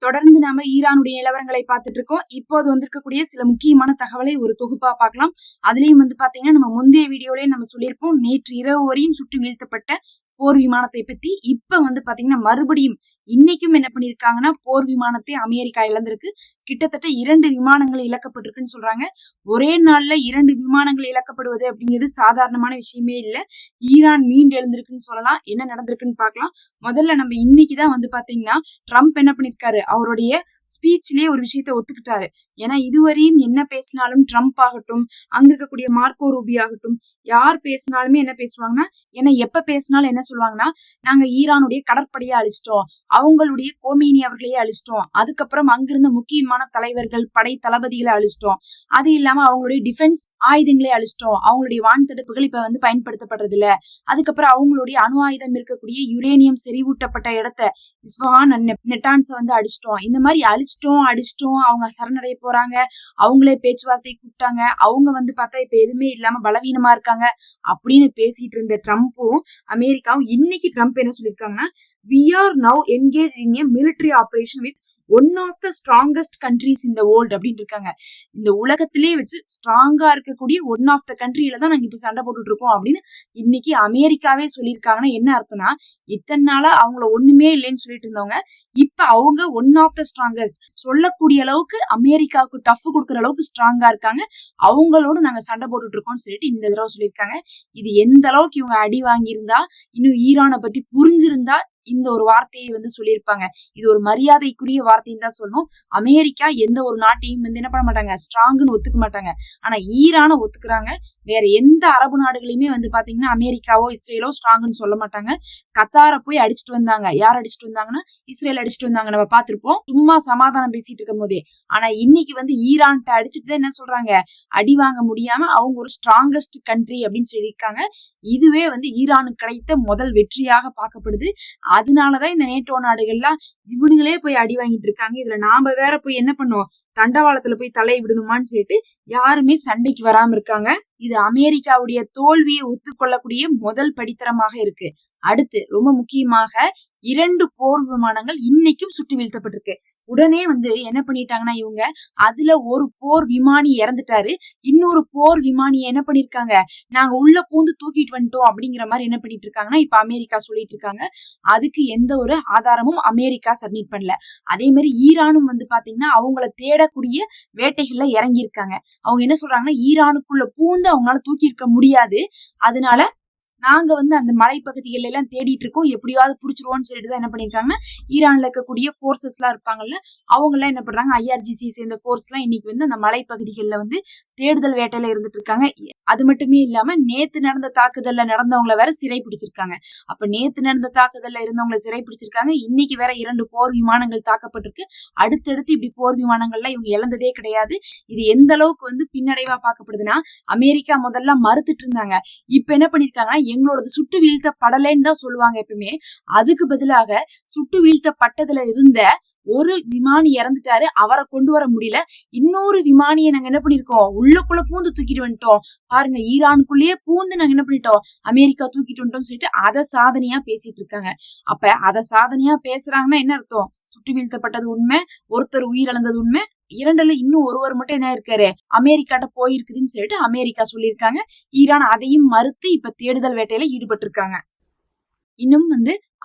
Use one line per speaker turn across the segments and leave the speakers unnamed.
தொடர்ந்து நாம ஈரானுடைய நிலவரங்களை பார்த்துட்டு இருக்கோம். இப்போது வந்திருக்கக்கூடிய சில முக்கியமான தகவலை ஒரு தொகுப்பா பார்க்கலாம். அதுலயும் பாத்தீங்கன்னா நம்ம முந்தைய வீடியோலயே நம்ம சொல்லியிருப்போம், நேற்று இரவு வரையும் சுட்டு வீழ்த்தப்பட்ட போர் விமானத்தை பத்தி. இப்ப பாத்தீங்கன்னா மறுபடியும் இன்னைக்கும் என்ன பண்ணிருக்காங்கன்னா, போர் விமானத்தை அமெரிக்கா இழந்திருக்கு. கிட்டத்தட்ட 2 விமானங்கள் இழக்கப்பட்டிருக்குன்னு சொல்றாங்க. ஒரே நாள்ல 2 விமானங்கள் இழக்கப்படுவது அப்படிங்கிறது சாதாரணமான விஷயமே இல்ல. ஈரான் மீண்டு எழுந்திருக்குன்னு சொல்லலாம். என்ன நடந்திருக்குன்னு பார்க்கலாம். முதல்ல நம்ம இன்னைக்குதான் பாத்தீங்கன்னா ட்ரம்ப் என்ன பண்ணிருக்காரு, அவருடைய ஸ்பீச்லயே ஒரு விஷயத்த ஒத்துக்கிட்டாரு. ஏன்னா இதுவரையும் என்ன பேசினாலும் ட்ரம்ப் ஆகட்டும், அங்க இருக்கக்கூடிய மார்க்கோ ரூபி ஆகட்டும், யார் பேசினாலுமே என்ன பேசுவாங்கன்னா, ஏன்னா எப்ப பேசினாலும் என்ன சொல்லுவாங்கன்னா, நாங்க ஈரானுடைய கடற்படையை அழிச்சிட்டோம், அவங்களுடைய கோமேனி அவர்களையே அழிச்சிட்டோம், அதுக்கப்புறம் அங்கிருந்த முக்கியமான தலைவர்கள் படை தளபதிகளை அழிச்சிட்டோம், அது இல்லாம அவங்களுடைய டிஃபென்ஸ் ஆயுதங்களை அழிச்சிட்டோம், அவங்களுடைய வான் தடுப்புகள் இப்ப பயன்படுத்தப்படுறது இல்ல, அதுக்கப்புறம் அவங்களுடைய அணு ஆயுதம் இருக்கக்கூடிய யுரேனியம் செறிவூட்டப்பட்ட இடத்த இஸ்ஃபஹான் நெட்டான்ஸ அடிச்சிட்டோம், இந்த மாதிரி அடிச்சிட்டோம் அவங்க சரணடைய போறாங்க, அவங்களே பேச்சுவார்த்தை கூப்பிட்டாங்க, அவங்க பார்த்தா இப்ப எதுவுமே இல்லாம பலவீனமா இருக்காங்க அப்படின்னு பேசிட்டு இருந்த ட்ரம்ப்பும் அமெரிக்காவும் இன்னைக்கு ட்ரம்ப் என்ன சொல்லிருக்காங்கன்னா, we are now engaged in a military operation with one of the strongest countries in the world அப்படின்னு இருக்காங்க. இந்த உலகத்திலே வச்சு ஸ்ட்ராங்கா இருக்கக்கூடிய ஒன் ஆஃப் த கண்ட்ரியில தான் நாங்க இப்ப சண்டை போட்டுட்டு இருக்கோம் அப்படின்னு இன்னைக்கு அமெரிக்காவே சொல்லியிருக்காங்கன்னா என்ன அர்த்தம்னா, இத்தனை நாளா அவங்கள ஒண்ணுமே இல்லைன்னு சொல்லிட்டு இருந்தவங்க இப்ப அவங்க ஒன் ஆஃப் த ஸ்ட்ராங்கஸ்ட் சொல்லக்கூடிய அளவுக்கு அமெரிக்காவுக்கு டஃப் கொடுக்குற அளவுக்கு ஸ்ட்ராங்கா இருக்காங்க, அவங்களோட நாங்க சண்டை போட்டுட்டு இருக்கோம்னு சொல்லிட்டு இந்த தடவை சொல்லியிருக்காங்க. இது எந்த அளவுக்கு இவங்க அடி வாங்கியிருந்தா, இன்னும் ஈரானை பத்தி புரிஞ்சிருந்தா இந்த ஒரு வார்த்தையை சொல்லியிருப்பாங்க. இது ஒரு மரியாதைக்குரிய வார்த்தைன்னு தான் சொல்லணும். அமெரிக்கா எந்த ஒரு நாட்டையும் என்ன பண்ண மாட்டாங்க, ஸ்ட்ராங்னு ஒத்துக்க மாட்டாங்க. ஆனா ஈரானை ஒத்துக்குறாங்க. வேற எந்த அரபு நாடுகளையுமே பாத்தீங்கன்னா அமெரிக்காவோ இஸ்ரேலோ ஸ்ட்ராங்னு சொல்ல மாட்டாங்க. கத்தாரை போய் அடிச்சுட்டு வந்தாங்க. யார் அடிச்சுட்டு வந்தாங்கன்னா இஸ்ரேல் அடிச்சுட்டு வந்தாங்க, நம்ம பார்த்திருப்போம் சும்மா சமாதானம் பேசிட்டு இருக்கும் போதே. ஆனா இன்னைக்கு ஈரான்ட்ட அடிச்சுட்டு என்ன சொல்றாங்க, அடி வாங்க முடியாம அவங்க ஒரு ஸ்ட்ராங்கஸ்ட் கண்ட்ரி அப்படின்னு சொல்லியிருக்காங்க. இதுவே ஈரானுக்கு கிடைத்த முதல் வெற்றியாக பார்க்கப்படுது. அதனாலதான் இந்த நேட்டோ நாடுகள்லாம் இவனுங்களே போய் அடி வாங்கிட்டு இருக்காங்க. இதுல நாம வேற போய் என்ன பண்ணுவோம், தண்டவாளத்துல போய் தலையை விடணுமான்னு சொல்லிட்டு யாருமே சண்டைக்கு வராம இருக்காங்க. இது அமெரிக்காவுடைய தோல்வியை ஒத்துக்கொள்ளக்கூடிய முதல் படித்தரமாக இருக்கு. அடுத்து ரொம்ப முக்கியமாக 2 போர் விமானங்கள் இன்னைக்கும் சுட்டு வீழ்த்தப்பட்டிருக்கு. உடனே என்ன பண்ணிட்டாங்கன்னா இவங்க, அதுல ஒரு போர் விமானி இறந்துட்டாரு, இன்னொரு போர் விமானியை என்ன பண்ணிருக்காங்க, நாங்க உள்ள பூந்து தூக்கிட்டு வந்துட்டோம் அப்படிங்கிற மாதிரி என்ன பண்ணிட்டு இருக்காங்கன்னா இப்ப அமெரிக்கா சொல்லிட்டு இருக்காங்க. அதுக்கு எந்த ஒரு ஆதாரமும் அமெரிக்கா சப்மிட் பண்ணல. அதே மாதிரி ஈரானும் பாத்தீங்கன்னா அவங்கள தேடக்கூடிய வேட்டைகள்ல இறங்கி இருக்காங்க. அவங்க என்ன சொல்றாங்கன்னா, ஈரானுக்குள்ள பூந்து அவங்களால தூக்கி இருக்க முடியாது, அதனால நாங்க அந்த மலைப்பகுதிகள் எல்லாம் தேடிட்டு இருக்கோம், எப்படியாவது புடிச்சிருவோம்னு சொல்லிட்டு தான் என்ன பண்ணிருக்காங்கன்னா, ஈரான்ல இருக்கக்கூடிய போர்சஸ் எல்லாம் இருப்பாங்கல்ல, அவங்க எல்லாம் என்ன பண்றாங்க, IRGC சேர்ந்த போர்ஸ் எல்லாம் இன்னைக்கு அந்த மலைப்பகுதிகள்ல தேடுதல் வேட்டையில இருந்துட்டு இருக்காங்க. அது மட்டுமே இல்லாம நேத்து நடந்த தாக்குதல்ல நடந்தவங்களை வேற சிறை பிடிச்சிருக்காங்க. அப்ப நேத்து நடந்த தாக்குதல்ல இருந்தவங்களை சிறை பிடிச்சிருக்காங்க. இன்னைக்கு வேற 2 போர் விமானங்கள் தாக்கப்பட்டிருக்கு. அடுத்தடுத்து இப்படி போர் விமானங்கள்ல இவங்க இழந்ததே கிடையாது. இது எந்த அளவுக்கு பின்னடைவா பார்க்கப்படுதுன்னா, அமெரிக்கா முதல்ல மறுத்துட்டு இருந்தாங்க. இப்ப என்ன பண்ணிருக்காங்கன்னா, எங்களோடது சுட்டு வீழ்த்தப்படலைன்னு தான் சொல்லுவாங்க எப்பவுமே. அதுக்கு பதிலாக சுட்டு வீழ்த்தப்பட்டதுல இருந்த ஒரு விமானி இறந்துட்டாரு, அவரை கொண்டு வர முடியல, இன்னொரு விமானியை நாங்க என்ன பண்ணிருக்கோம், உள்ளக்குள்ள பூந்து தூக்கிட்டு வந்துட்டோம், பாருங்க ஈரானுக்குள்ளேயே பூந்து நாங்க என்ன பண்ணிட்டோம், அமெரிக்கா தூக்கிட்டு வந்துட்டோம் சொல்லிட்டு அதை சாதனையா பேசிட்டு இருக்காங்க. அப்ப அதை சாதனையா பேசுறாங்கன்னா என்ன அர்த்தம், சுட்டு வீழ்த்தப்பட்டது உண்மை, ஒருத்தர் உயிரிழந்தது உண்மை, 2ல இன்னும் ஒருவர் மட்டும் என்ன இருக்காரு, அமெரிக்காட்ட போயிருக்குதுன்னு சொல்லிட்டு அமெரிக்கா சொல்லியிருக்காங்க. ஈரான் அதையும் மறுத்து இப்ப தேடுதல் வேட்டையில ஈடுபட்டு இருக்காங்க. இன்னும்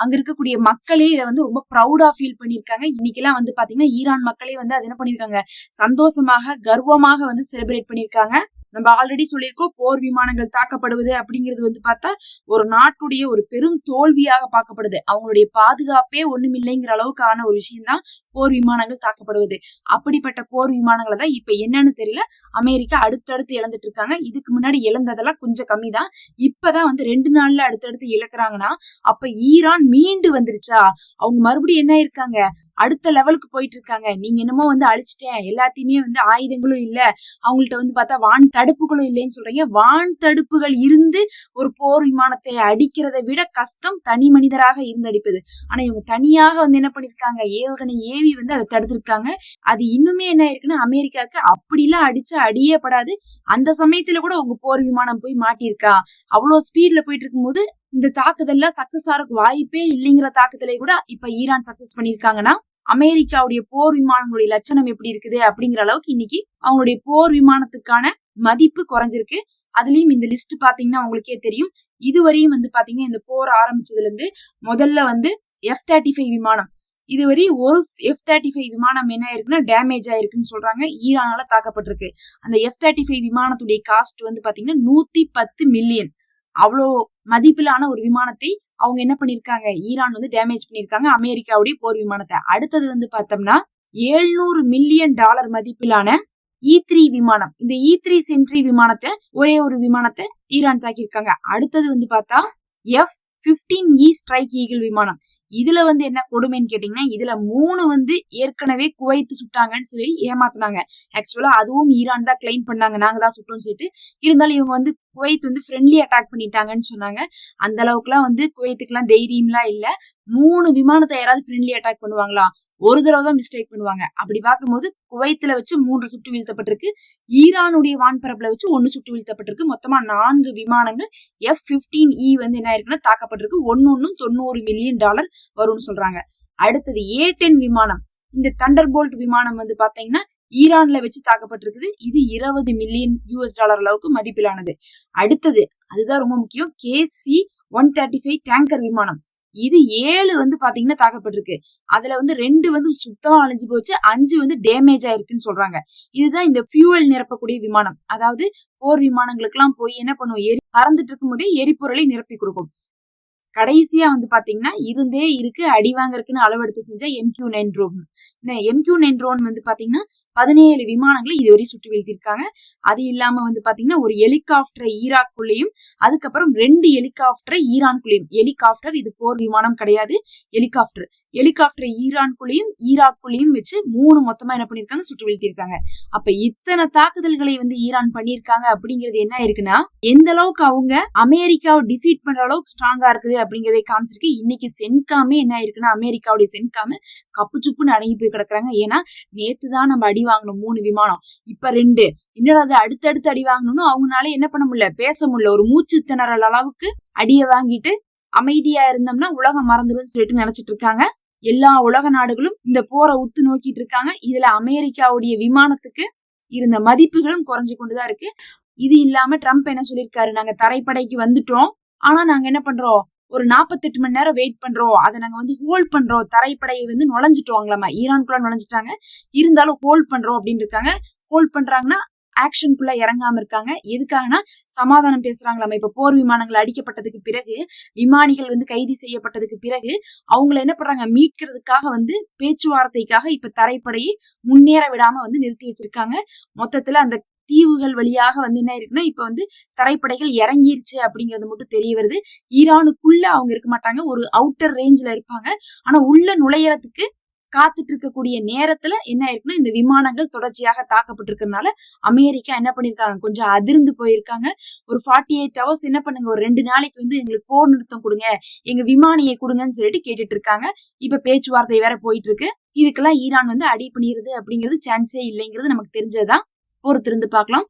அங்க இருக்கக்கூடிய மக்களே இதை ரொம்ப ப்ரௌடா ஃபீல் பண்ணிருக்காங்க. இன்னைக்கு எல்லாம் பாத்தீங்கன்னா ஈரான் மக்களே அது என்ன பண்ணிருக்காங்க, சந்தோஷமாக கர்வமாக செலிப்ரேட் பண்ணிருக்காங்க. நம்ம ஆல்ரெடி சொல்லியிருக்கோம், போர் விமானங்கள் தாக்கப்படுவது அப்படிங்கிறது பார்த்தா ஒரு நாட்டுடைய ஒரு பெரும் தோல்வியாக பார்க்கப்படுது. அவங்களுடைய பாதுகாப்பே ஒண்ணுமில்லைங்கிற அளவுக்கான ஒரு விஷயம் தான் போர் விமானங்கள் தாக்கப்படுவது. அப்படிப்பட்ட போர் விமானங்களை தான் இப்ப என்னன்னு தெரியல அமெரிக்கா அடுத்தடுத்து இழந்துட்டு இருக்காங்க. இதுக்கு முன்னாடி இழந்ததெல்லாம் கொஞ்சம் கம்மி தான். இப்பதான் 2 நாள்ல அடுத்தடுத்து இழக்கிறாங்கன்னா அப்ப ஈரான் மீண்டு வந்துருச்சா, அவங்க மறுபடியும் என்ன இருக்காங்க, அடுத்த லெவலுக்கு போயிட்டு இருக்காங்க. நீங்க என்னமோ அழிச்சிட்டேன், எல்லாத்தையுமே ஆயுதங்களும் இல்ல, அவங்கள்ட்ட பார்த்தா வான் தடுப்புகளும் இல்லைன்னு சொல்றீங்க. வான் தடுப்புகள் இருந்து ஒரு போர் விமானத்தை அடிக்கிறத விட கஷ்டம் தனி மனிதராக இருந்து அடிப்பது. ஆனா இவங்க தனியாக என்ன பண்ணிருக்காங்க, ஏவுகணை ஏவி அதை தடுத்திருக்காங்க. அது இன்னுமே என்ன இருக்குன்னா, அமெரிக்காவுக்கு அப்படிலாம் அடிச்சா அடியே படாது. அந்த சமயத்துல கூட உங்க போர் விமானம் போய் மாட்டிருக்கா, அவ்வளவு ஸ்பீட்ல போயிட்டு இருக்கும்போது இந்த தாக்குதல்ல சக்சஸ் ஆறதுக்கு வாய்ப்பே இல்லைங்கிற தாக்குதலை கூட இப்ப ஈரான் சக்சஸ் பண்ணிருக்காங்கன்னா அமெரிக்காவுடைய போர் விமானங்களுடைய லட்சணம் எப்படி இருக்குது அப்படிங்கிற அளவுக்கு இன்னைக்கு அவங்களுடைய போர் விமானத்துக்கான மதிப்பு குறைஞ்சிருக்கு. அதுலயும் இந்த லிஸ்ட் பாத்தீங்கன்னா உங்களுக்கே தெரியும். இதுவரையும் வந்து பாத்தீங்கன்னா இந்த போர் ஆரம்பிச்சதுல இருந்து முதல்ல வந்து F-35 விமானம், இதுவரை ஒரு F-35 விமானம் என்ன ஆயிருக்குன்னா டேமேஜ் ஆயிருக்குன்னு சொல்றாங்க, ஈரானால தாக்கப்பட்டிருக்கு. அந்த F-35 விமானத்துடைய காஸ்ட் வந்து பாத்தீங்கன்னா 110 மில்லியன். அவ்வளோ மதிப்பிலான ஒரு விமானத்தை அவங்க என்ன பண்ணிருக்காங்க, ஈரான் வந்து டேமேஜ் பண்ணிருக்காங்க அமெரிக்காவுடைய போர் விமானத்தை. அடுத்தது வந்து பார்த்தோம்னா $700 மில்லியன் மதிப்பிலான E3 விமானம், இந்த E3 சென்ட்ரி விமானத்தை, ஒரே ஒரு விமானத்தை ஈரான் தாக்கியிருக்காங்க. அடுத்தது வந்து பார்த்தா F-15E ஸ்ட்ரைக் ஈகிள் விமானம். இதுல வந்து என்ன கொடுமைன்னு கேட்டீங்கன்னா, இதுல 3 வந்து ஏற்கனவே குவைத்து சுட்டாங்கன்னு சொல்லி ஏமாத்தினாங்க. ஆக்சுவலா அதுவும் ஈரான் தான் கிளைம் பண்ணாங்க, நாங்க தான் சுட்டோம்னு சொல்லிட்டு. இருந்தாலும் இவங்க வந்து குவைத் வந்து ஃப்ரெண்ட்லி அட்டாக் பண்ணிட்டாங்கன்னு சொன்னாங்க. அந்த அளவுக்குலாம் வந்து குவைத்துக்குலாம் தைரியம்லாம் இல்ல. 3 விமானத்தை யாராவது ஃப்ரெண்ட்லி அட்டாக் பண்ணுவாங்களா? ஒரு தடவை தான் மிஸ்டேக் பண்ணுவாங்க. அப்படி பார்க்கும்போது குவைத்துல வச்சு 3 சுட்டு வீழ்த்தப்பட்டிருக்கு, ஈரானுடைய வான்பரப்புல வச்சு 1 சுட்டு வீழ்த்தப்பட்டிருக்கு. மொத்தமா 4 விமானங்கள் F-15E வந்து என்ன ஆயிருக்குன்னா தாக்கப்பட்டிருக்கு. ஒன்னொன்னும் $90 மில்லியன் வரும்னு சொல்றாங்க. அடுத்தது A-10 விமானம், இந்த தண்டர்போல்ட் விமானம் வந்து பாத்தீங்கன்னா ஈரான்ல வச்சு தாக்கப்பட்டிருக்குது. இது $20 மில்லியன் அளவுக்கு மதிப்பிலானது. அடுத்தது அதுதான் ரொம்ப முக்கியம், KC-135 டேங்கர் விமானம். இது 7 வந்து பாத்தீங்கன்னா தாக்கப்பட்டிருக்கு. அதுல வந்து 2 வந்து சுத்தமா அழிஞ்சு போச்சு, 5 வந்து டேமேஜ் ஆயிருக்குன்னு சொல்றாங்க. இதுதான் இந்த ஃபியூவல் நிரப்பக்கூடிய விமானம். அதாவது போர் விமானங்களுக்கு எல்லாம் போய் என்ன பண்ணுவோம், பறந்துட்டு இருக்கும் போதே எரிபொருளை நிரப்பி கொடுக்கும். கடைசியா வந்து பாத்தீங்கன்னா இருந்தே இருக்கு அடி வாங்கறதுக்குன்னு அளவெடுத்து செஞ்ச MQ-9 ட்ரோன். இந்த MQ-9 ட்ரோன் வந்து பாத்தீங்கன்னா 17 விமானங்களை இதுவரை சுட்டு வீழ்த்திருக்காங்க. அது இல்லாம வந்து பாத்தீங்கன்னா ஒரு ஹெலிகாப்டரை ஈராக்குள்ளேயும், அதுக்கப்புறம் 2 ஹெலிகாப்டரை ஈரான்குள்ளேயும். ஹெலிகாப்டர் இது போர் விமானம் கிடையாது, ஹெலிகாப்டர் ஈரான்குள்ளேயும் ஈராக்குள்ளேயும் வச்சு 3 மொத்தமா என்ன பண்ணிருக்காங்க, சுட்டு வீழ்த்திருக்காங்க. அப்ப இத்தனை தாக்குதல்களை வந்து ஈரான் பண்ணிருக்காங்க அப்படிங்கிறது என்ன இருக்குன்னா, எந்த அளவுக்கு அவங்க அமெரிக்காவை டிஃபீட் பண்ற அளவுக்கு ஸ்ட்ராங்கா இருக்குது அப்படிங்கறதை காமிச்சிருக்கு. இன்னைக்கு சென்காமே என்ன ஆயிருக்குன்னா, அமெரிக்காவுடைய சென்காம கப்பு சுப்புன்னு அடங்கி போய் கிடக்குறாங்க. ஏன்னா நேத்துதான் நம்ம அடி வாங்கணும் 3 விமானம், இப்ப 2, என்னடா அது அடுத்தடுத்து அடி வாங்கணும்னு அவங்களால என்ன பண்ண முடியல, பேச முடியல. ஒரு மூச்சு திணறல் அளவுக்கு அடிய வாங்கிட்டு அமைதியா இருந்தோம்னா உலகம் மறந்துடும் சொல்லிட்டு நினைச்சிட்டு இருக்காங்க. எல்லா உலக நாடுகளும் இந்த போரை உத்து நோக்கிட்டு இருக்காங்க. இதுல அமெரிக்காவுடைய விமானத்துக்கு இருந்த மதிப்புகளும் குறைஞ்சு கொண்டுதான் இருக்கு. இது இல்லாம ட்ரம்ப் என்ன சொல்லிருக்காரு, நாங்க தரைப்படைக்கு வந்துட்டோம், ஆனா நாங்க என்ன பண்றோம், ஒரு 48 மணி நேரம் வெயிட் பண்றோம், அதை நாங்க வந்து ஹோல்ட் பண்றோம். தரைப்படையை வந்து நுழைஞ்சிட்டோங்களாமா, ஈரான்குள்ள நுழைஞ்சிட்டாங்க, இருந்தாலும் ஹோல்ட் பண்றோம் அப்படின்னு இருக்காங்க. ஹோல்ட் பண்றாங்கன்னா ஆக்ஷனுக்குள்ள இறங்காம இருக்காங்க. எதுக்காகனா சமாதானம் பேசுறாங்களாமா. இப்ப போர் விமானங்கள் அடிக்கப்பட்டதுக்கு பிறகு, விமானிகள் வந்து கைது செய்யப்பட்டதுக்கு பிறகு அவங்கள என்ன பண்றாங்க, மீட்கிறதுக்காக வந்து பேச்சுவார்த்தைக்காக இப்ப தரைப்படையை முன்னேற விடாம வந்து நிறுத்தி வச்சிருக்காங்க. மொத்தத்துல அந்த தீவுகள் வழியாக வந்து என்ன இருக்குன்னா இப்ப வந்து தரைப்படைகள் இறங்கிருச்சு அப்படிங்கறது மட்டும் தெரிய வருது. ஈரானுக்குள்ள அவங்க இருக்க மாட்டாங்க, ஒரு அவுட்டர் ரேஞ்ச்ல இருப்பாங்க. ஆனா உள்ள நுழையறதுக்கு காத்துட்டு இருக்கக்கூடிய நேரத்துல என்ன ஆயிருக்குன்னா, இந்த விமானங்கள் தொடர்ச்சியாக தாக்கப்பட்டிருக்கிறதுனால அமெரிக்கா என்ன பண்ணிருக்காங்க, கொஞ்சம் அதிர்ந்து போயிருக்காங்க. ஒரு 48 ஹவர்ஸ் என்ன பண்ணுங்க, ஒரு 2 நாளைக்கு வந்து எங்களுக்கு போர் நிறுத்தம் கொடுங்க, எங்க விமானியை கொடுங்கன்னு சொல்லிட்டு கேட்டுட்டு இருக்காங்க. இப்ப பேச்சுவார்த்தை வேற போயிட்டு இருக்கு. இதுக்கெல்லாம் ஈரான் வந்து அடி பண்ணிடுறது அப்படிங்கிறது சான்ஸே இல்லைங்கிறது நமக்கு தெரிஞ்சதுதான். பொறுத்திருந்து பார்க்கலாம்.